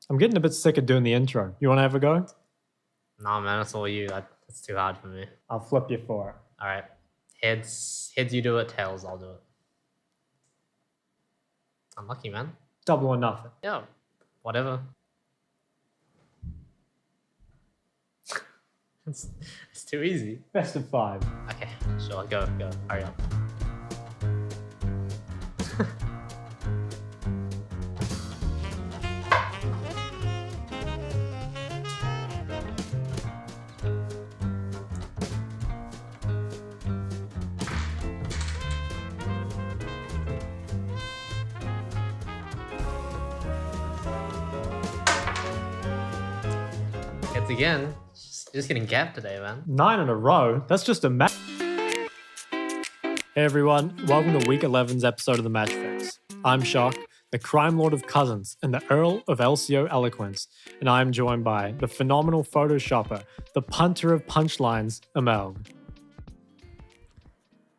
I'm getting a bit sick of doing the intro. You want to have a go? Nah, man, that's all you. That's too hard for me. I'll flip you for it. All right. Heads you do it. Tails, I'll do it. Unlucky, man. Double or nothing. Yeah, whatever. it's too easy. Best of 5. Okay, sure. Go. Hurry up. It's again. Just getting gapped today, man. 9 in a row. That's just a match. Hey everyone, welcome to Week 11's episode of the Matchfix. I'm Shock, the crime lord of cousins and the Earl of LCO Eloquence, and I am joined by the phenomenal photoshopper, the punter of punchlines, Amelg.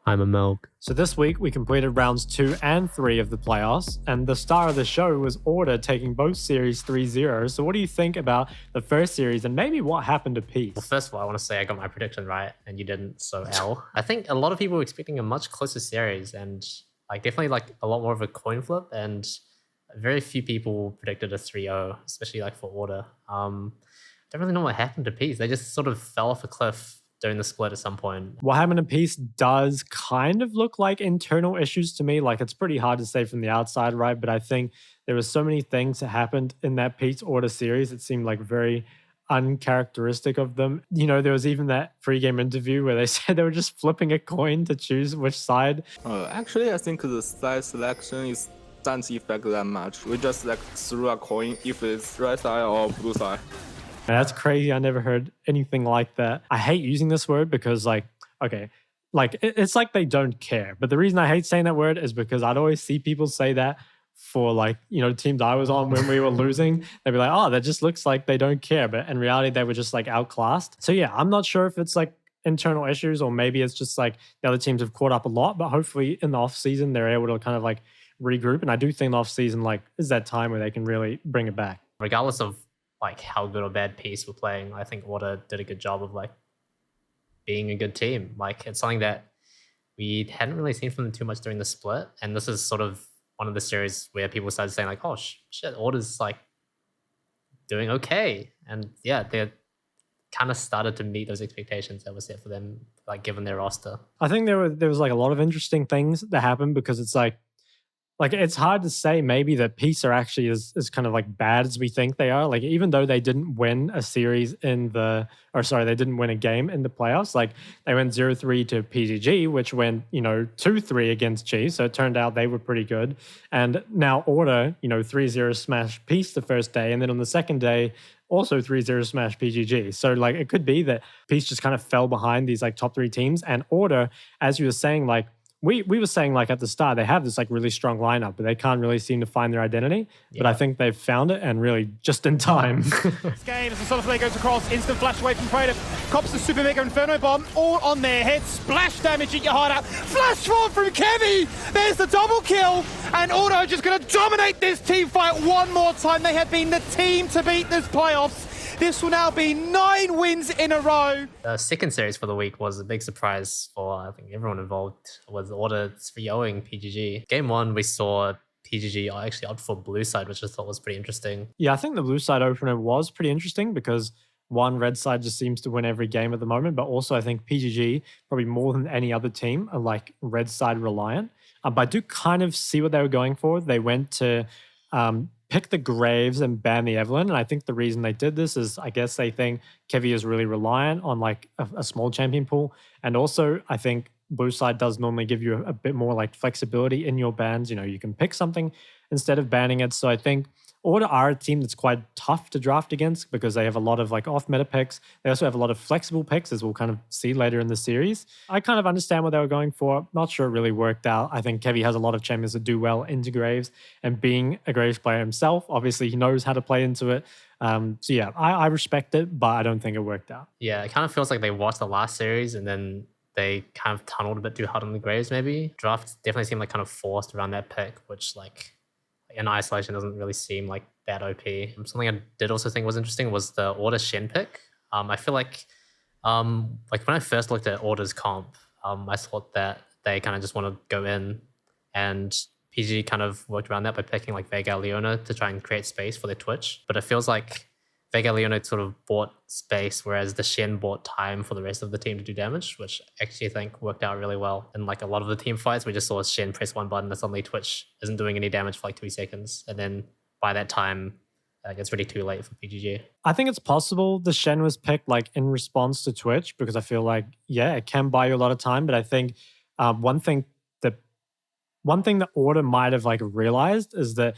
I'm Amelg. So this week we completed rounds 2 and 3 of the playoffs, and the star of the show was ORD taking both series 3-0. So what do you think about the first series and maybe what happened to Peace? Well, first of all, I want to say I got my prediction right and you didn't, so L. I think a lot of people were expecting a much closer series and definitely a lot more of a coin flip, and very few people predicted a 3-0, especially for ORD. Don't really know what happened to Peace. They just sort of fell off a cliff during the split at some point. What happened to Peace does kind of look like internal issues to me. It's pretty hard to say from the outside, right? But I think there were so many things that happened in that Peace ORD series. It seemed very uncharacteristic of them. You know, there was even that pre-game interview where they said they were just flipping a coin to choose which side. Actually, I think the side selection is doesn't affect that much. We just threw a coin if it's right side or blue side. Man, that's crazy. I never heard anything like that. I hate using this word because it's like they don't care. But the reason I hate saying that word is because I'd always see people say that for teams I was on when we were losing. They'd be like, oh, that just looks like they don't care. But in reality, they were just outclassed. So yeah, I'm not sure if it's internal issues or maybe it's just the other teams have caught up a lot. But hopefully in the off season, they're able to kind of regroup. And I do think the off season is that time where they can really bring it back. Regardless of how good or bad Peace were playing, I think ORD did a good job of being a good team. It's something that we hadn't really seen from them too much during the split, and this is sort of one of the series where people started saying oh shit, ORD's doing okay, and yeah, they kind of started to meet those expectations that were set for them, given their roster. I think there was a lot of interesting things that happened because it's it's hard to say maybe that Peace are actually as kind of bad as we think they are. Even though they didn't win a series they didn't win a game in the playoffs. They went 0-3 to PGG, which went, 2-3 against G. So it turned out they were pretty good. And now ORD, 3-0 smash Peace the first day. And then on the second day, also 3-0 smash PGG. So it could be that Peace just kind of fell behind these top 3 teams. And ORD, as you were saying, we were saying at the start, they have this really strong lineup, but they can't really seem to find their identity. Yeah. But I think they've found it, and really just in time. This game as the Solid Flare goes across, instant flash away from Prater. Cops the Super Mega Inferno Bomb, all on their head. Splash damage at your hideout. Flash forward from Kevy. There's the double kill, and ORD just going to dominate this team fight one more time. They have been the team to beat this playoffs. This will now be 9 wins in a row. The second series for the week was a big surprise for, I think, everyone involved, with ORD 3-0ing PGG. Game 1, we saw PGG actually opt for blue side, which I thought was pretty interesting. Yeah, I think the blue side opener was pretty interesting because one, red side just seems to win every game at the moment, but also I think PGG, probably more than any other team, are red side reliant. But I do kind of see what they were going for. They went to pick the Graves and ban the Evelyn. And I think the reason they did this is, I guess they think Kevy is really reliant on a small champion pool. And also, I think blue side does normally give you a bit more flexibility in your bans. You can pick something instead of banning it. So I think ORD are a team that's quite tough to draft against because they have a lot of off-meta picks. They also have a lot of flexible picks, as we'll kind of see later in the series. I kind of understand what they were going for. Not sure it really worked out. I think Kevy has a lot of champions that do well into Graves, and being a Graves player himself, obviously he knows how to play into it. So yeah, I respect it, but I don't think it worked out. Yeah, it kind of feels like they watched the last series and then they kind of tunneled a bit too hard on the Graves maybe. Draft definitely seemed kind of forced around that pick, which in isolation doesn't really seem like that OP. Something I did also think was interesting was the Order Shen pick. I feel like when I first looked at Order's comp, I thought that they kind of just want to go in, and PG kind of worked around that by picking like Vega Leona to try and create space for their Twitch. But it feels like Vega Leona sort of bought space, whereas the Shen bought time for the rest of the team to do damage, which I actually think worked out really well. In like a lot of the team fights, we just saw Shen press one button and suddenly Twitch isn't doing any damage for like 2 seconds. And then by that time, it's really too late for PGG. I think it's possible the Shen was picked like in response to Twitch, because I feel like, yeah, it can buy you a lot of time. But I think one thing that Order might have like realized is that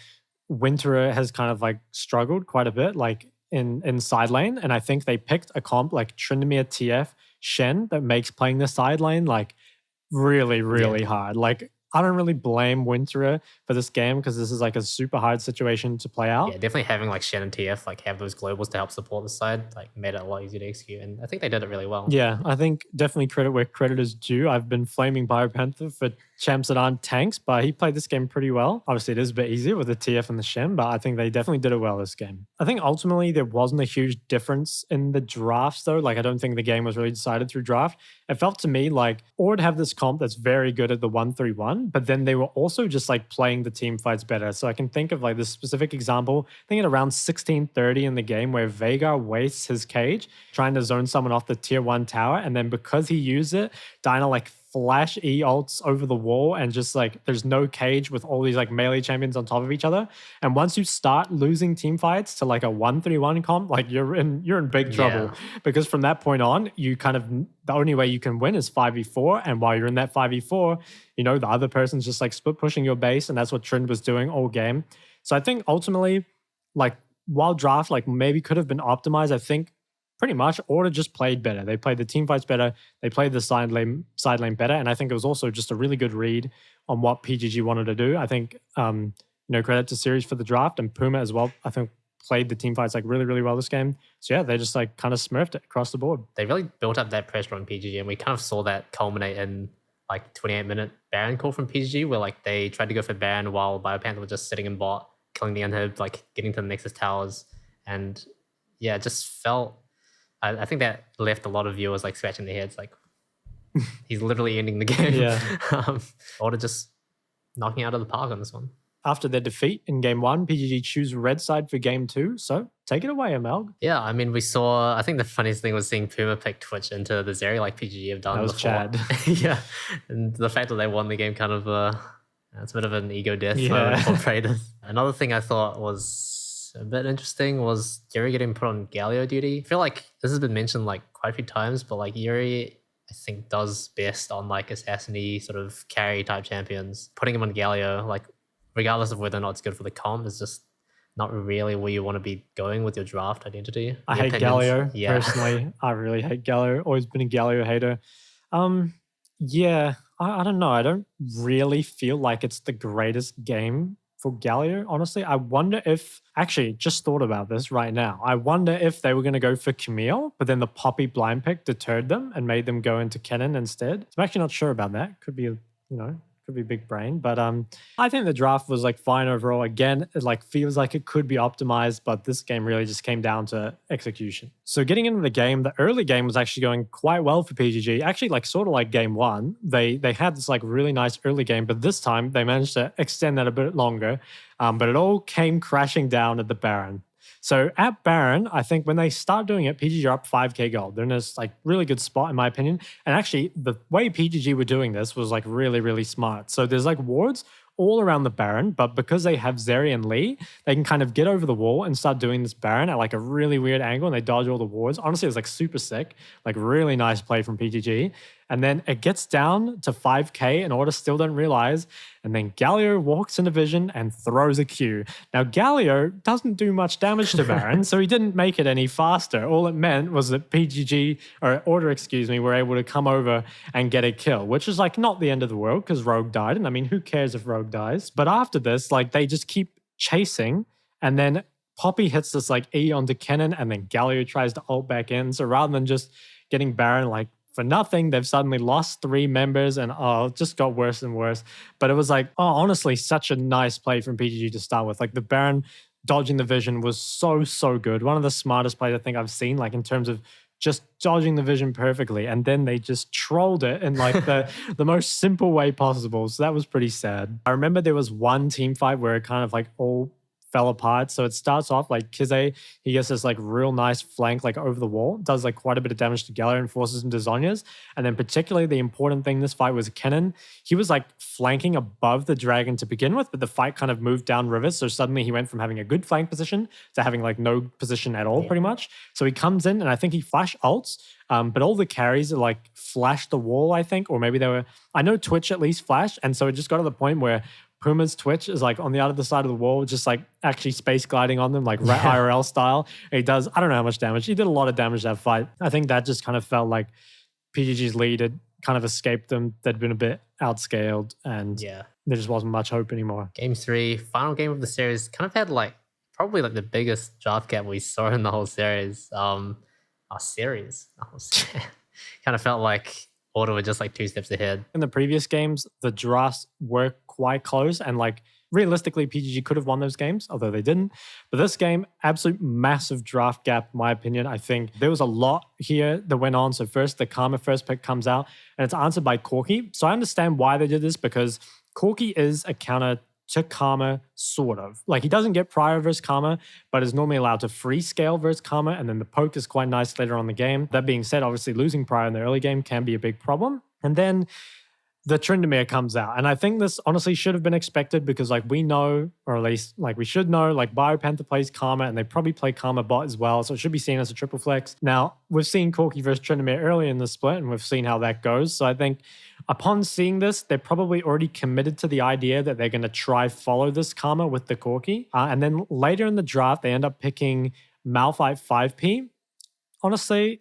Winterer has kind of like struggled quite a bit like in side lane. And I think they picked a comp like Tryndamere TF Shen that makes playing the side lane like really, really hard. Like, I don't really blame Winterer for this game, because this is like a super hard situation to play out. Yeah, definitely having like Shen and TF like have those globals to help support the side like made it a lot easier to execute, and I think they did it really well. Yeah, I think definitely credit where credit is due. I've been flaming BioPanther for champs that aren't tanks, but he played this game pretty well. Obviously, it is a bit easier with the TF and the Shen, but I think they definitely did it well this game. I think ultimately there wasn't a huge difference in the drafts though. Like, I don't think the game was really decided through draft. It felt to me like ORD have this comp that's very good at the 1-3-1, but then they were also just like playing the team fights better. So I can think of like this specific example, I think at around 16:30 in the game, where Veigar wastes his cage trying to zone someone off the tier 1 tower, and then because he used it, Dinah like flash E ults over the wall, and just like there's no cage with all these like melee champions on top of each other. And once you start losing team fights to like a 1-3-1 comp, like you're in big trouble, because from that point on, you kind of, the only way you can win is 5v4, and while you're in that 5v4, you know, the other person's just like split pushing your base, and that's what Trynd was doing all game. So I think ultimately, like, while draft like maybe could have been optimized, I think pretty much Order just played better. They played the team fights better. They played the side lane better. And I think it was also just a really good read on what PGG wanted to do. I think, you know, credit to Series for the draft, and Puma as well, I think played the team fights like really, really well this game. So yeah, they just like kind of smurfed it across the board. They really built up that pressure on PGG, and we kind of saw that culminate in like 28-minute Baron call from PGG, where like they tried to go for Baron while BioPanther was just sitting in bot, killing the unhib, like getting to the Nexus towers. And yeah, it just felt, I think that left a lot of viewers like scratching their heads, like he's literally ending the game. Yeah. Order just knocking out of the park on this one. After their defeat in game 1, PGG choose red side for game 2. So take it away, Amelg. Yeah, I mean, we saw, I think the funniest thing was seeing Puma pick Twitch into the Zeri like PGG have done That was before. Chad. Yeah, and the fact that they won the game kind of, it's a bit of an ego death Yeah. for traders. Another thing I thought was a bit interesting was Yuri getting put on Galio duty. I feel like this has been mentioned like quite a few times, but like Yuri, I think, does best on like assassin-y sort of carry type champions. Putting him on Galio, like regardless of whether or not it's good for the comp, is just not really where you want to be going with your draft identity. I hate Galio, personally. I really hate Galio. Always been a Galio hater. Yeah, I don't know. I don't really feel like it's the greatest game for Galio, honestly. I wonder if, actually, just thought about this right now. I wonder if they were going to go for Camille, but then the Poppy blind pick deterred them and made them go into Kennen instead. I'm actually not sure about that. Could be, you know, could be big brain, but I think the draft was like fine overall. Again, it like feels like it could be optimized, but this game really just came down to execution. So getting into the game, the early game was actually going quite well for PGG. Actually, like sort of like game 1, they had this like really nice early game, but this time they managed to extend that a bit longer. But it all came crashing down at the Baron. So at Baron, I think when they start doing it, PGG are up 5k gold. They're in this like really good spot, in my opinion. And actually, the way PGG were doing this was like really, really smart. So there's like wards all around the Baron, but because they have Zeri and Lee, they can kind of get over the wall and start doing this Baron at like a really weird angle, and they dodge all the wards. Honestly, it was like super sick, like really nice play from PGG. And then it gets down to 5k, and Order still don't realize. And then Galio walks into vision and throws a Q. Now, Galio doesn't do much damage to Baron, so he didn't make it any faster. All it meant was that PGG, or Order, excuse me, were able to come over and get a kill, which is like not the end of the world because Rogue died. And I mean, who cares if Rogue dies? But after this, like they just keep chasing, and then Poppy hits this like E onto Kennen, and then Galio tries to ult back in. So rather than just getting Baron like for nothing, they've suddenly lost 3 members, and it just got worse and worse. But it was like, honestly, such a nice play from PGG to start with. Like the Baron dodging the vision was so good. One of the smartest plays I think I've seen, like in terms of just dodging the vision perfectly. And then they just trolled it in like the most simple way possible. So that was pretty sad. I remember there was one team fight where it kind of like all fell apart. So it starts off like Kize, he gets this like real nice flank like over the wall, does like quite a bit of damage to Geller and forces him to Zhonya's. And then particularly the important thing this fight was Kennen. He was like flanking above the dragon to begin with, but the fight kind of moved down river. So suddenly he went from having a good flank position to having like no position at all pretty much. So he comes in and I think he flash ults, but all the carries are like flashed the wall, I think, or maybe they were, I know Twitch at least flashed. And so it just got to the point where Puma's Twitch is like on the other side of the wall, just like actually space gliding on them, like IRL style. He does, I don't know how much damage. He did a lot of damage that fight. I think that just kind of felt like PGG's lead had kind of escaped them. They'd been a bit outscaled and there just wasn't much hope anymore. Game 3, final game of the series, kind of had like probably like the biggest draft gap we saw in the whole series. Kind of felt like Order were just like 2 steps ahead. In the previous games, the drafts were quite close and like realistically PGG could have won those games, although they didn't. But this game, absolute massive draft gap, in my opinion. I think there was a lot here that went on. So first, the Karma first pick comes out and it's answered by Corki. So I understand why they did this because Corki is a counter to Karma, sort of. Like he doesn't get prior versus Karma, but is normally allowed to free scale versus Karma, and then the poke is quite nice later on in the game. That being said, obviously losing prior in the early game can be a big problem. And then the Tryndamere comes out. And I think this honestly should have been expected because like we know, or at least like we should know, like Biopanther plays Karma and they probably play Karma bot as well. So it should be seen as a triple flex. Now, we've seen Corki versus Tryndamere early in the split and we've seen how that goes. So I think upon seeing this, they're probably already committed to the idea that they're going to try follow this Karma with the Corki. And then later in the draft, they end up picking Malphite 5P. Honestly,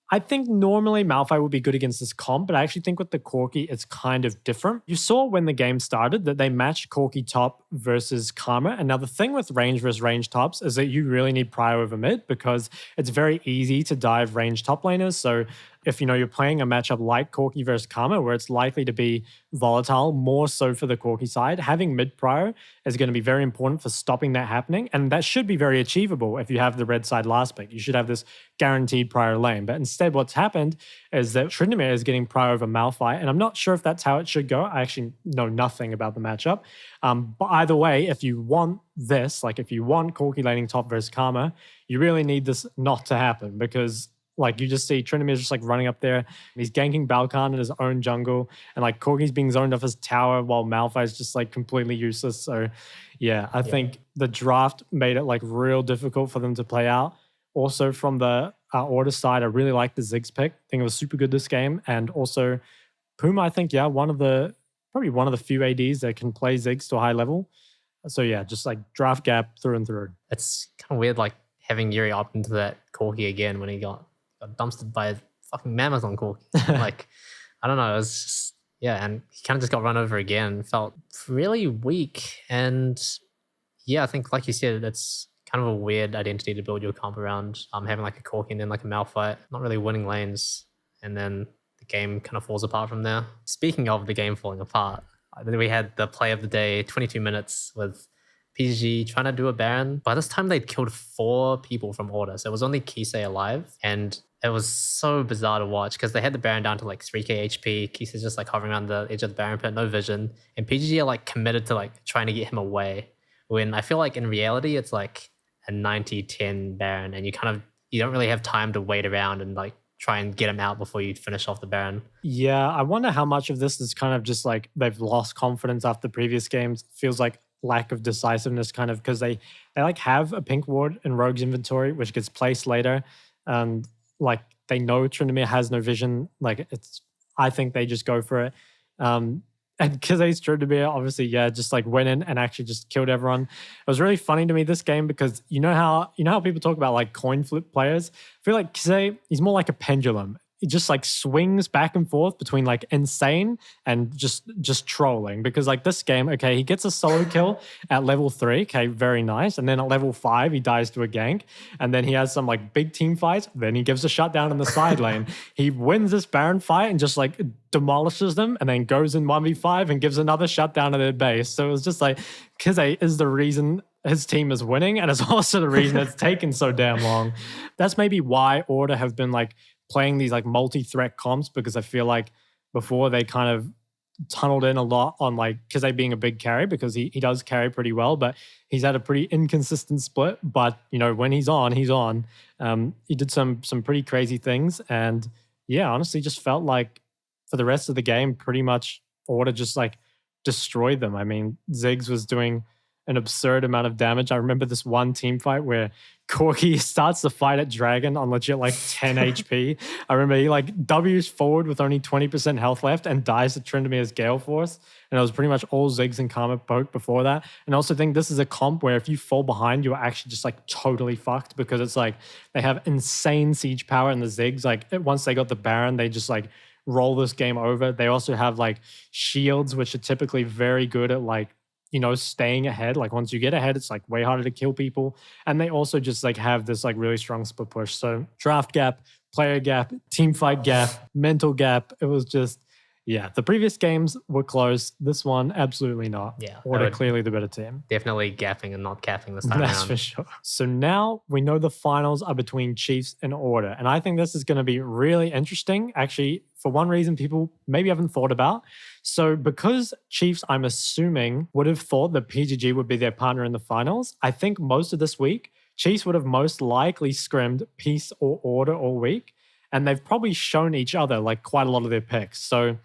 I think normally Malphite would be good against this comp, but I actually think with the Corki, it's kind of different. You saw when the game started that they matched Corki top versus Karma. And now the thing with range versus range tops is that you really need prior over mid because it's very easy to dive range top laners. So if you're playing a matchup like Corki versus Karma, where it's likely to be volatile, more so for the Corki side, having mid prior is going to be very important for stopping that happening. And that should be very achievable if you have the red side last pick. You should have this guaranteed prior lane. But instead, what's happened is that Tryndamere is getting prior over Malphite. And I'm not sure if that's how it should go. I actually know nothing about the matchup. But either way, if you want this, like if you want Corki laning top versus Karma, you really need this not to happen because like you just see Tryndamere just like running up there. He's ganking Balkan in his own jungle. And like Corki's being zoned off his tower while Malphite's just like completely useless. So yeah, I think the draft made it like real difficult for them to play out. Also from the Order side, I really like the Ziggs pick. I think it was super good this game. And also Puma, I think, probably one of the few ADs that can play Ziggs to a high level. So yeah, just like draft gap through and through. It's kind of weird like having Yuri opt into that Corki again when he got dumpstered by a fucking mammoth on Corki. Like, I don't know. It was just, and he kind of just got run over again. Felt really weak. And I think, like you said, it's kind of a weird identity to build your comp around. Having like a Corki and then like a Malphite, not really winning lanes. And then the game kind of falls apart from there. Speaking of the game falling apart, we had the play of the day, 22 minutes with PGG trying to do a Baron. By this time, they'd killed 4 people from Order. So it was only Kisei alive. And it was so bizarre to watch because they had the Baron down to like 3k HP. Kisei's just like hovering around the edge of the Baron pit, no vision. And PGG are like committed to like trying to get him away. When I feel like in reality, it's like a 90-10 Baron. And you don't really have time to wait around and like try and get him out before you finish off the Baron. Yeah, I wonder how much of this is kind of just like they've lost confidence after previous games. Feels like lack of decisiveness kind of because they like have a pink ward in Rogue's inventory which gets placed later and like they know Tryndamere has no vision. Like I think they just go for it. And Kizei's Tryndamere obviously just like went in and actually just killed everyone. It was really funny to me this game because you know how people talk about like coin flip players. I feel like Kizei, he's more like a pendulum. It just like swings back and forth between like insane and just trolling because like this game, okay, he gets a solo kill at level 3, okay, very nice. And then at level 5, he dies to a gank. And then he has some like big team fights. Then he gives a shutdown in the side lane. He wins this Baron fight and just like demolishes them and then goes in 1v5 and gives another shutdown to their base. So it was just like, Kizei is the reason his team is winning, and it's also the reason it's taken so damn long. That's maybe why Order have been like playing these like multi-threat comps, because I feel like before they kind of tunneled in a lot on like Kize being a big carry, because he does carry pretty well, but he's had a pretty inconsistent split. But you know, when he's on, he's on. He did some pretty crazy things, and yeah, honestly, just felt like for the rest of the game, pretty much Order just like destroyed them. I mean, Ziggs was doing an absurd amount of damage. I remember this one team fight where Corki starts the fight at Dragon on legit like 10 HP. I remember he like W's forward with only 20% health left and dies to Tryndamere's Gale Force. And it was pretty much all Ziggs and Karma poke before that. And I also think this is a comp where if you fall behind, you're actually just like totally fucked, because it's like they have insane siege power, and the Ziggs, like once they got the Baron, they just like roll this game over. They also have like shields, which are typically very good at like, you know, staying ahead. Like once you get ahead, it's like way harder to kill people. And they also just like have this like really strong split push. So draft gap, player gap, team fight gap, mental gap. It was just, yeah, the previous games were close. This one, absolutely not. Yeah. Order clearly the better team. Definitely gapping and not capping this time That's around. for sure. So now we know the finals are between Chiefs and Order. And I think this is going to be really interesting. Actually, for one reason people maybe haven't thought about. So because Chiefs, I'm assuming, would have thought that PGG would be their partner in the finals, I think most of this week, Chiefs would have most likely scrimmed Peace or Order all week. And they've probably shown each other like quite a lot of their picks. So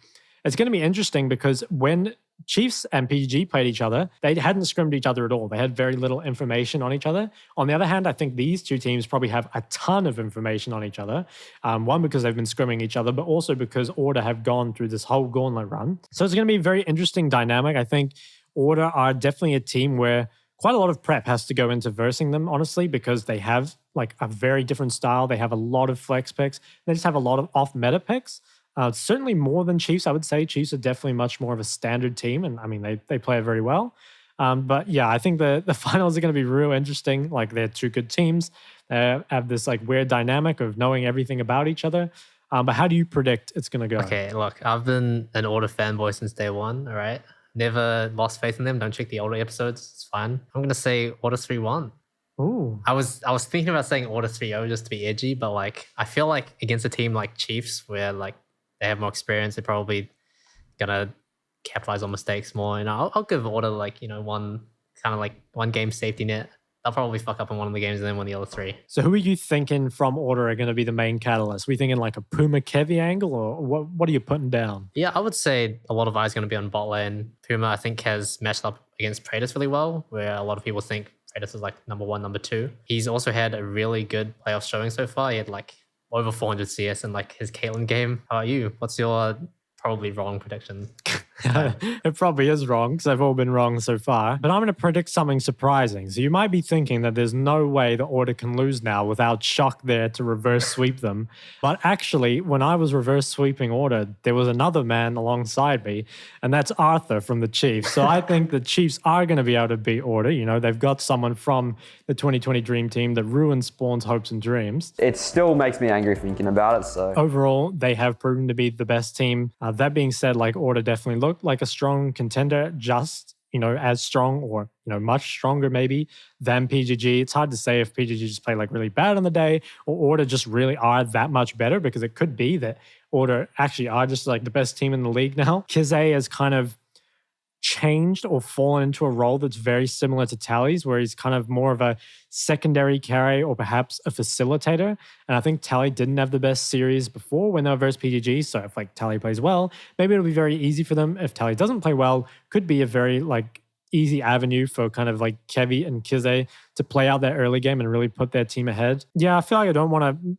it's going to be interesting, because when Chiefs and PGG played each other, they hadn't scrimmed each other at all. They had very little information on each other. On the other hand, I think these two teams probably have a ton of information on each other. One, because they've been scrimming each other, but also because Order have gone through this whole gauntlet run. So it's going to be a very interesting dynamic. I think Order are definitely a team where quite a lot of prep has to go into versing them, honestly, because they have like a very different style. They have a lot of flex picks. They just have a lot of off-meta picks. Certainly more than Chiefs, I would say. Chiefs are definitely much more of a standard team, and I mean, they play it very well. But yeah, I think the finals are going to be real interesting. Like, they're two good teams. They have this like weird dynamic of knowing everything about each other. But how do you predict it's going to go? Okay, look, I've been an Order fanboy since day one, all right? Never lost faith in them. Don't check the older episodes. It's fine. I'm going to say Order 3-1. Ooh. I was thinking about saying Order 3-0 just to be edgy, but like I feel like against a team like Chiefs, where like they have more experience, they're probably gonna capitalize on mistakes more. And I'll give Order like, you know, one game safety net. They'll probably fuck up in one of the games and then win the other three. So who are you thinking from Order are going to be the main catalyst? Are we thinking like a Puma Kevi angle, or what are you putting down? Yeah, I would say a lot of eyes going to be on bot lane. Puma, I think, has matched up against Praetus really well, where a lot of people think Praetus is like number 1, number 2. He's also had a really good playoff showing so far. He had like over 400 CS in like his Caitlyn game. How about you? What's your probably wrong prediction? It probably is wrong, because they've all been wrong so far. But I'm going to predict something surprising. So you might be thinking that there's no way the Order can lose now without Shock there to reverse sweep them. But actually, when I was reverse sweeping Order, there was another man alongside me, and that's Arthur from the Chiefs. So I think the Chiefs are going to be able to beat Order. You know, they've got someone from the 2020 Dream Team that ruined Spawn's hopes and dreams. It still makes me angry thinking about it. So overall, they have proven to be the best team. That being said, like, Order definitely looked like a strong contender, just, you know, as strong or, you know, much stronger maybe than PGG. It's hard to say if PGG just played like really bad on the day, or Order just really are that much better, because it could be that Order actually are just like the best team in the league now. Kize has kind of changed or fallen into a role that's very similar to Tally's, where he's kind of more of a secondary carry or perhaps a facilitator. And I think Tally didn't have the best series before when they were versus PGG. So if like Tally plays well, maybe it'll be very easy for them. If Tally doesn't play well, could be a very like easy avenue for kind of like Kevi and Kize to play out their early game and really put their team ahead. Yeah, I feel like I don't want to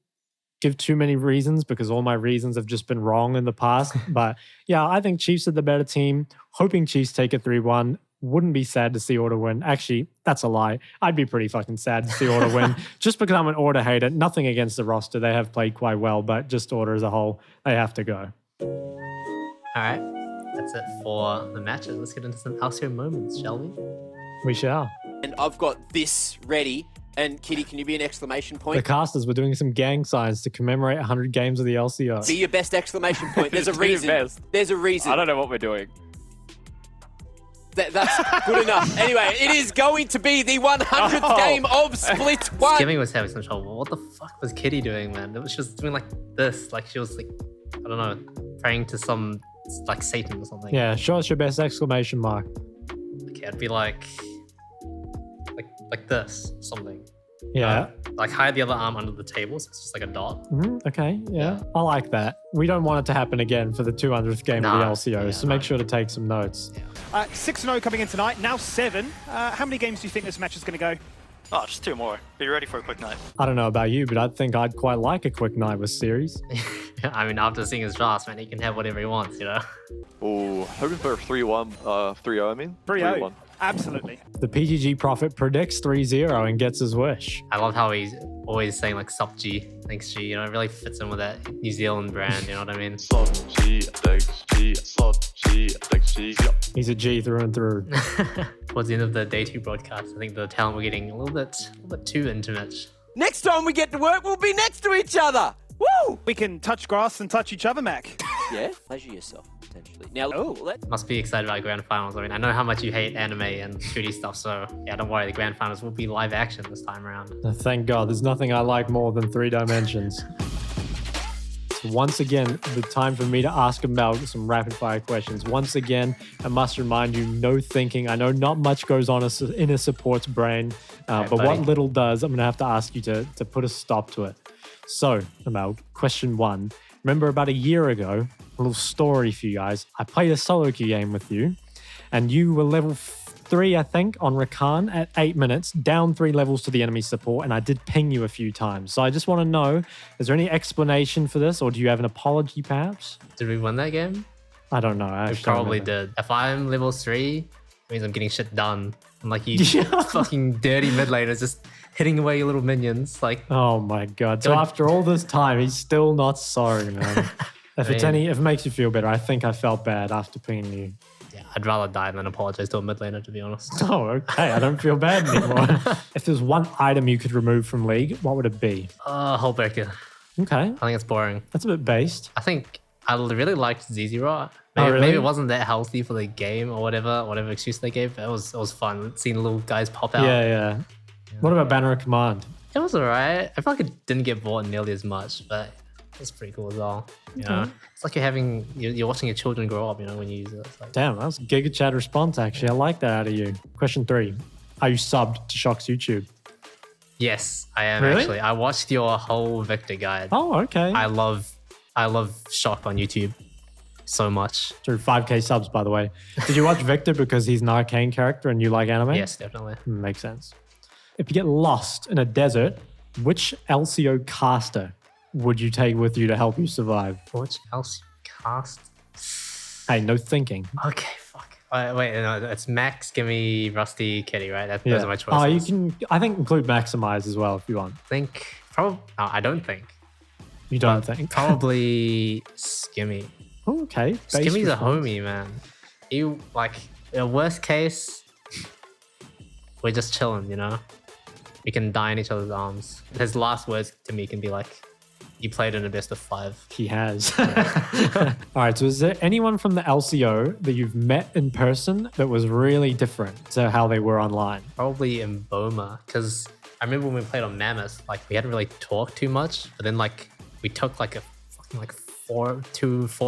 give too many reasons, because all my reasons have just been wrong in the past. But yeah, I think Chiefs are the better team. Hoping Chiefs take it 3-1. Wouldn't be sad to see Order win. Actually, that's a lie. I'd be pretty fucking sad to see Order win, just because I'm an Order hater. Nothing against the roster. They have played quite well, but just Order as a whole, they have to go. All right, that's it for the matches. Let's get into some LCO moments, shall we? We shall. And I've got this ready. And Kitty, can you be an exclamation The point? casters were doing some gang signs to commemorate 100 games of the LCO. Be your best exclamation point. There's a Be your reason. best. There's a reason. I don't know what we're doing. That's good enough. Anyway, it is going to be the 100th game of Split 1. Skimming was having some trouble. What the fuck was Kitty doing, man? She was doing like this. Like she was like, I don't know, praying to some like Satan or something. Yeah, show us your best exclamation mark. Okay, it'd be like this, something. Yeah. Like hide the other arm under the table, so it's just like a dot. Okay, yeah. I like that. We don't want it to happen again for the 200th game of the LCO, so make sure to take some notes. 6-0 coming in tonight, now 7. How many games do you think this match is going to go? Oh, just 2 more. Be ready for a quick night. I don't know about you, but I think I'd quite like a quick night with series. I mean, after seeing his draft, man, he can have whatever he wants, you know? Oh, hoping for 3-1, 3-0, I mean. 3-0. Absolutely. The PGG Prophet predicts 3-0 and gets his wish. I love how he's always saying like sup G, thanks G, you know, it really fits in with that New Zealand brand, you know what I mean? Sup G, thanks G, sup G, thanks G. Yep. He's a G through and through. Towards the end of the day 2 broadcast, I think the talent were getting a little bit too intimate. Next time we get to work, we'll be next to each other. Woo! We can touch grass and touch each other, Mac. Yeah, pleasure yourself, potentially. Now, let's... Must be excited about grand finals. I mean, I know how much you hate anime and 2D stuff, so yeah, don't worry, the grand finals will be live action this time around. Thank God, there's nothing I like more than 3 dimensions. So once again, the time for me to ask about some rapid fire questions. Once again, I must remind you, no thinking. I know not much goes on in a support's brain, but buddy. what little does, I'm going to have to ask you to put a stop to it. So, Amal, question 1. Remember about a year ago, a little story for you guys. I played a solo queue game with you, and you were level 3, I think, on Rakan at 8 minutes, down 3 levels to the enemy support, and I did ping you a few times. So I just want to know, is there any explanation for this, or do you have an apology, perhaps? Did we win that game? I don't know. I We actually don't probably remember. did. If I'm level 3, it means I'm getting shit done. I'm like you fucking dirty mid laners just hitting away your little minions. Like, Oh my God. So Don't- after all this time, he's still not sorry, man. If it makes you feel better, I think I felt bad after pinging you. yeah, I'd rather die than apologize to a mid laner, to be honest. Oh, okay. I don't feel bad anymore. If there's one item you could remove from League, what would it be? Hullbreaker. Okay. I think it's boring. That's a bit based. I think I really liked Z0. Oh, really? Maybe it wasn't that healthy for the game or whatever excuse they gave. But it was fun seeing the little guys pop out. Yeah. What about Banner of Command? It was alright. I feel like it didn't get bought nearly as much, but it's pretty cool as well. You know, it's like you're watching your children grow up. You know, when you use it. It's like, Damn, that was a Giga Chat response, actually. I like that out of you. Question 3. Are you subbed to Shock's YouTube? yes, I am Really? actually. I watched your whole Victor guide. Oh, okay. I love Shock on YouTube so much. Through 5K subs, by the way. Did you watch Victor because he's an arcane character and you like anime? Yes, definitely. Makes sense. If you get lost in a desert, which LCO caster would you take with you to help you survive? Which else cast? Hey, no thinking. Okay, fuck. Wait, no, it's Max, Gimme, Rusty, Kitty, right? Those are my choices. Oh, you can, I think, include Maximize as well if you want. I don't think. You don't think? Probably Skimmy. Oh, okay. Base Skimmy's a response. homie, man. You like, in worst case, we're just chilling, you know? We can die in each other's arms. His last words to me can be like, you played in a best of 5. He has. All right. So is there anyone from the LCO that you've met in person that was really different to how they were online? Probably in Boma, because I remember when we played on Mammoth, like we hadn't really talked too much, but then like we took like a fucking like 4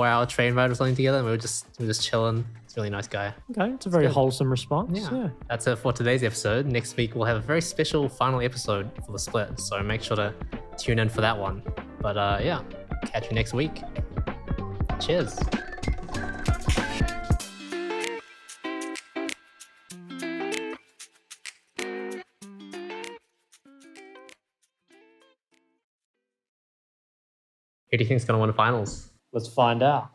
hour train ride or something together, and we were just chilling. He's a really nice guy. Okay. It's a very wholesome response. Yeah. That's it for today's episode. Next week we'll have a very special final episode for the split, so make sure to tune in for that one. But yeah, catch you next week. Cheers. Who do you think's gonna win the finals? Let's find out.